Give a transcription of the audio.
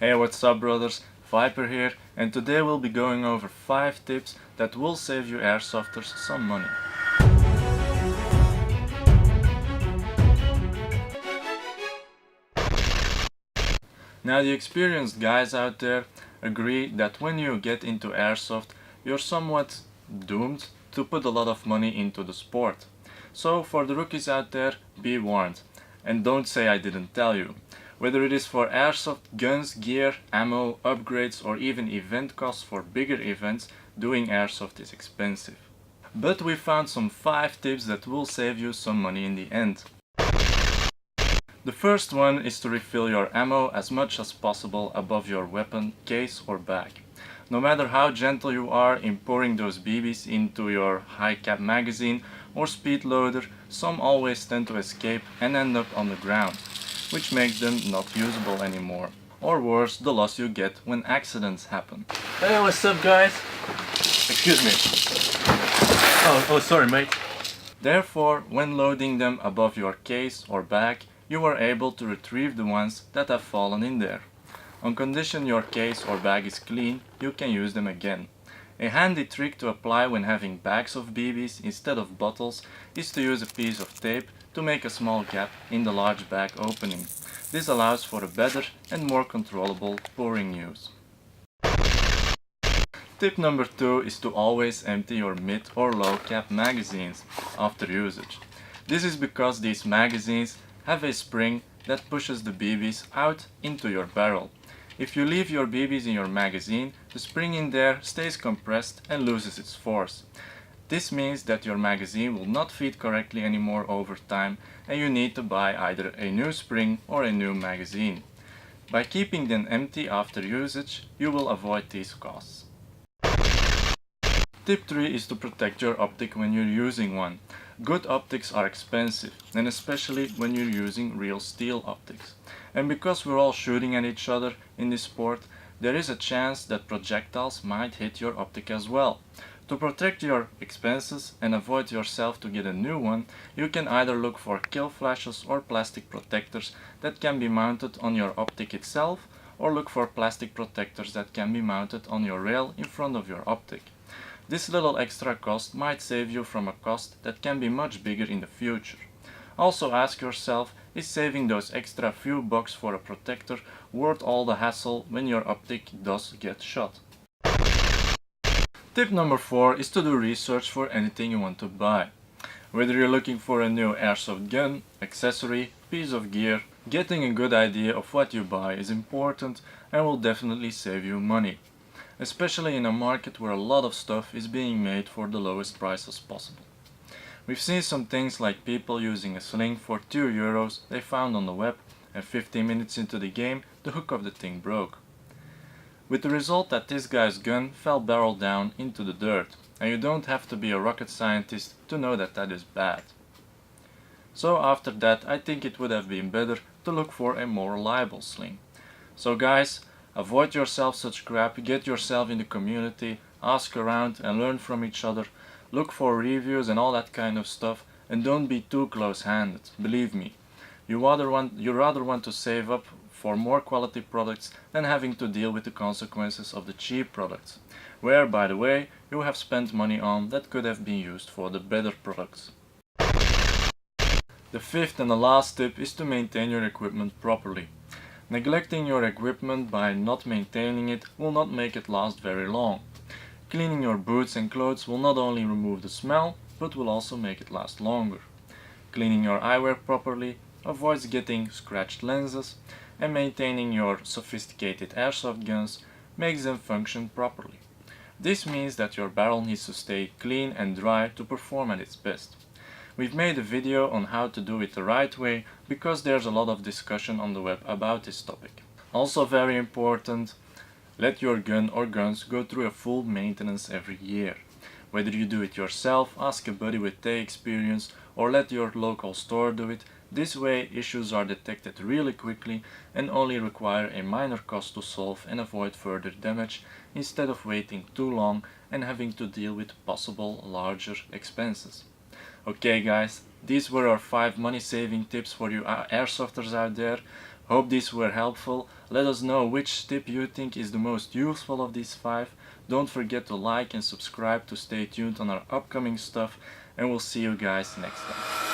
Hey, what's up brothers? Viper here, and today we'll be going over 5 tips that will save you airsofters some money. Now the experienced guys out there agree that when you get into airsoft, you're somewhat doomed to put a lot of money into the sport. So for the rookies out there, be warned. And don't say I didn't tell you. Whether it is for airsoft, guns, gear, ammo, upgrades or even event costs for bigger events, doing airsoft is expensive. But we found some 5 tips that will save you some money in the end. The first one is to refill your ammo as much as possible above your weapon case or bag. No matter how gentle you are in pouring those BBs into your high cap magazine or speed loader, some always tend to escape and end up on the ground, which makes them not usable anymore. Or worse, the loss you get when accidents happen. Hey, what's up guys? Excuse me. Oh, sorry mate. Therefore, when loading them above your case or bag, you are able to retrieve the ones that have fallen in there. On condition your case or bag is clean, you can use them again. A handy trick to apply when having bags of BBs instead of bottles is to use a piece of tape to make a small gap in the large bag opening. This allows for a better and more controllable pouring use. Tip number 2 is to always empty your mid or low cap magazines after usage. This is because these magazines have a spring that pushes the BBs out into your barrel. If you leave your BBs in your magazine, the spring in there stays compressed and loses its force. This means that your magazine will not feed correctly anymore over time and you need to buy either a new spring or a new magazine. By keeping them empty after usage, you will avoid these costs. Tip 3 is to protect your optic when you're using one. Good optics are expensive, and especially when you're using real steel optics. And because we're all shooting at each other in this sport, there is a chance that projectiles might hit your optic as well. To protect your expenses and avoid yourself to get a new one, you can either look for kill flashes or plastic protectors that can be mounted on your optic itself, or look for plastic protectors that can be mounted on your rail in front of your optic. This little extra cost might save you from a cost that can be much bigger in the future. Also ask yourself, is saving those extra few bucks for a protector worth all the hassle when your optic does get shot? Tip number 4 is to do research for anything you want to buy. Whether you're looking for a new airsoft gun, accessory, piece of gear, getting a good idea of what you buy is important and will definitely save you money. Especially in a market where a lot of stuff is being made for the lowest prices possible. We've seen some things like people using a sling for €2 they found on the web, and 15 minutes into the game the hook of the thing broke. With the result that this guy's gun fell barrel down into the dirt, and you don't have to be a rocket scientist to know that that is bad. So after that I think it would have been better to look for a more reliable sling. So guys, avoid yourself such crap, get yourself in the community, ask around and learn from each other, look for reviews and all that kind of stuff, and don't be too close-handed, believe me. You rather want to save up for more quality products than having to deal with the consequences of the cheap products, where, by the way, you have spent money on that could have been used for the better products. The 5th and the last tip is to maintain your equipment properly. Neglecting your equipment by not maintaining it will not make it last very long. Cleaning your boots and clothes will not only remove the smell, but will also make it last longer. Cleaning your eyewear properly avoids getting scratched lenses, and maintaining your sophisticated airsoft guns makes them function properly. This means that your barrel needs to stay clean and dry to perform at its best. We've made a video on how to do it the right way because there's a lot of discussion on the web about this topic. Also very important, let your gun or guns go through a full maintenance every year. Whether you do it yourself, ask a buddy with their experience, or let your local store do it, this way issues are detected really quickly and only require a minor cost to solve and avoid further damage instead of waiting too long and having to deal with possible larger expenses. Okay guys, these were our 5 money saving tips for you airsofters out there. Hope these were helpful. Let us know which tip you think is the most useful of these 5. Don't forget to like and subscribe to stay tuned on our upcoming stuff, and we'll see you guys next time.